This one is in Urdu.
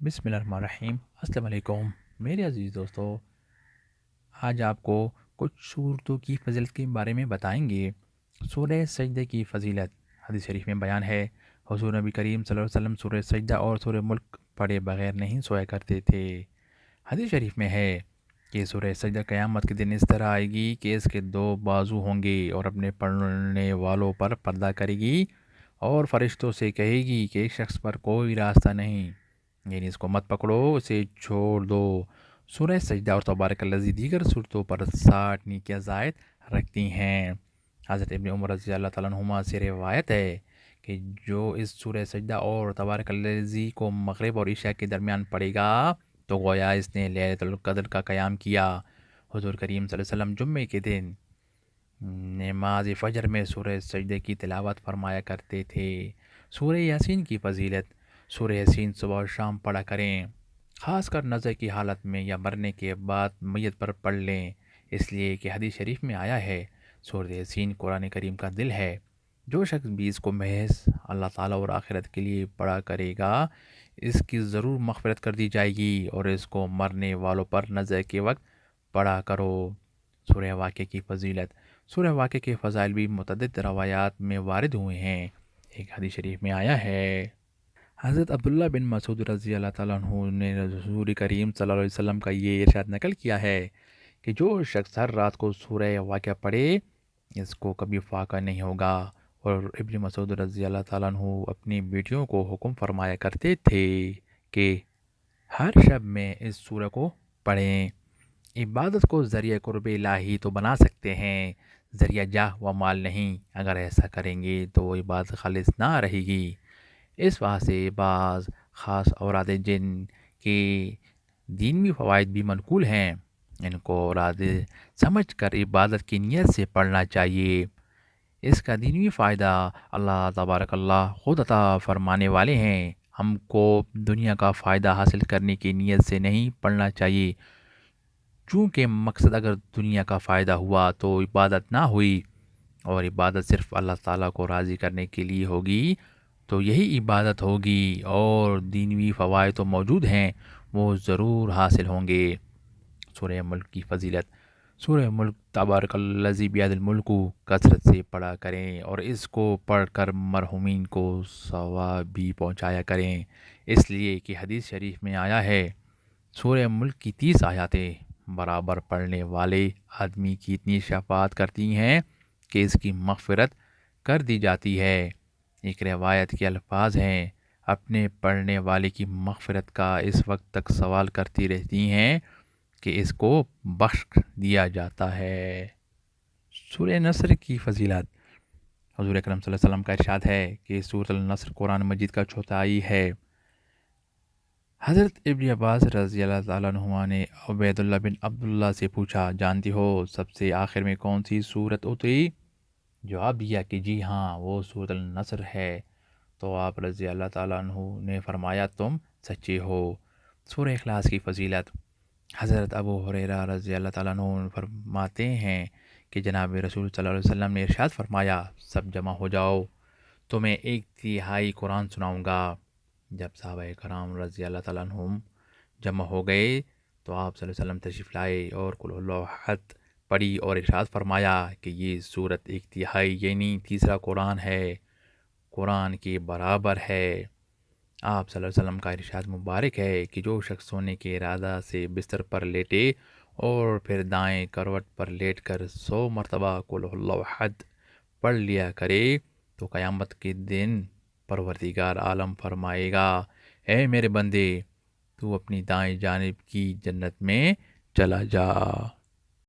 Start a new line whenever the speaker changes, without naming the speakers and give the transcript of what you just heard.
بسم اللہ الرحمن الرحیم۔ السلام علیکم میرے عزیز دوستو، آج آپ کو کچھ صورتوں کی فضیلت کے بارے میں بتائیں گے۔ سورہ سجدہ کی فضیلت حدیث شریف میں بیان ہے۔ حضور نبی کریم صلی اللہ علیہ وسلم سورہ سجدہ اور سورہ ملک پڑھے بغیر نہیں سویا کرتے تھے۔ حدیث شریف میں ہے کہ سورہ سجدہ قیامت کے دن اس طرح آئے گی کہ اس کے دو بازو ہوں گے اور اپنے پڑھنے والوں پر پردہ کرے گی اور فرشتوں سے کہے گی کہ ایک شخص پر کوئی راستہ نہیں، یعنی اس کو مت پکڑو، اسے چھوڑ دو۔ سورہ سجدہ اور تبارک الذی دیگر صورتوں پر 60 نیکیاں زائد رکھتی ہیں۔ حضرت ابن عمر رضی اللہ تعالیٰ عنہما سے روایت ہے کہ جو اس سورہ سجدہ اور تبارک الذی کو مغرب اور عشاء کے درمیان پڑھے گا تو گویا اس نے لیلۃ القدر کا قیام کیا۔ حضور کریم صلی اللہ علیہ وسلم جمعے کے دن نماز فجر میں سورہ سجدے کی تلاوت فرمایا کرتے تھے۔ سورہ یاسین کی فضیلت: سورہ یاسین صبح اور شام پڑھا کریں، خاص کر نظر کی حالت میں یا مرنے کے بعد میت پر پڑھ لیں، اس لیے کہ حدیث شریف میں آیا ہے سورہ یاسین قرآن کریم کا دل ہے۔ جو شخص بھی اس کو محض اللہ تعالیٰ اور آخرت کے لیے پڑھا کرے گا اس کی ضرور مغفرت کر دی جائے گی، اور اس کو مرنے والوں پر نظر کے وقت پڑھا کرو۔ سورہ واقعہ کی فضیلت: سورہ واقعہ کے فضائل بھی متعدد روایات میں وارد ہوئے ہیں۔ ایک حدیث شریف میں آیا ہے، حضرت عبداللہ بن مسعود رضی اللہ تعالیٰ عنہ نے رسول کریم صلی اللہ علیہ وسلم کا یہ ارشاد نقل کیا ہے کہ جو شخص ہر رات کو سورہ واقعہ پڑھے اس کو کبھی فاقہ نہیں ہوگا۔ اور ابن مسعود رضی اللہ تعالیٰ عنہ اپنی بیٹیوں کو حکم فرمایا کرتے تھے کہ ہر شب میں اس سورہ کو پڑھیں۔ عبادت کو ذریعہ قرب الہی تو بنا سکتے ہیں، ذریعہ جاہ و مال نہیں۔ اگر ایسا کریں گے تو وہ عبادت خالص نہ رہے گی۔ اس واسطے بعض خاص اوراد جن کے دینی فوائد بھی منقول ہیں، ان کو اوراد سمجھ کر عبادت کی نیت سے پڑھنا چاہیے۔ اس کا دینی فائدہ اللہ تبارک اللہ خود عطا فرمانے والے ہیں۔ ہم کو دنیا کا فائدہ حاصل کرنے کی نیت سے نہیں پڑھنا چاہیے، چونکہ مقصد اگر دنیا کا فائدہ ہوا تو عبادت نہ ہوئی، اور عبادت صرف اللہ تعالیٰ کو راضی کرنے کے لیے ہوگی تو یہی عبادت ہوگی، اور دینوی فوائد تو موجود ہیں وہ ضرور حاصل ہوں گے۔ سورہ ملک کی فضیلت: سورہ ملک تبارک الذی بیدہ الملک کثرت سے پڑھا کریں اور اس کو پڑھ کر مرحومین کو ثواب بھی پہنچایا کریں، اس لیے کہ حدیث شریف میں آیا ہے سورہ ملک کی 30 آیاتیں برابر پڑھنے والے آدمی کی اتنی شفاعت کرتی ہیں کہ اس کی مغفرت کر دی جاتی ہے۔ ایک روایت کے الفاظ ہیں، اپنے پڑھنے والے کی مغفرت کا اس وقت تک سوال کرتی رہتی ہیں کہ اس کو بخش دیا جاتا ہے۔ سورہ نصر کی فضیلت: حضور اکرم صلی اللہ علیہ وسلم کا ارشاد ہے کہ سورۃ النصر قرآن مجید کا چوتھائی ہے۔ حضرت ابن عباس رضی اللہ تعالیٰ عنہما نے عبید اللہ بن عبداللہ سے پوچھا، جانتی ہو سب سے آخر میں کون سی سورت اتری؟ جواب دیا کہ جی ہاں، وہ سورۃ النصر ہے۔ تو آپ رضی اللہ تعالیٰ عنہ نے فرمایا، تم سچے ہو۔ سورہ اخلاص کی فضیلت: حضرت ابو ہریرہ رضی اللہ تعالیٰ عنہ فرماتے ہیں کہ جناب رسول صلی اللہ علیہ وسلم نے ارشاد فرمایا، سب جمع ہو جاؤ، تمہیں 1/3 قرآن سناؤں گا۔ جب صحابہ کرام رضی اللہ تعالیٰ عنہم جمع ہو گئے تو آپ صلی اللہ علیہ وسلم تشریف لائے اور قل هو اللہ احد پڑھی اور ارشاد فرمایا کہ یہ سورت 1/3 یعنی تیسرا قرآن ہے، قرآن کے برابر ہے۔ آپ صلی اللہ علیہ وسلم کا ارشاد مبارک ہے کہ جو شخص سونے کے ارادہ سے بستر پر لیٹے اور پھر دائیں کروٹ پر لیٹ کر 100 مرتبہ قل هو اللہ احد پڑھ لیا کرے تو قیامت کے دن پروردگار عالم فرمائے گا، اے میرے بندے، تو اپنی دائیں جانب کی جنت میں چلا جا۔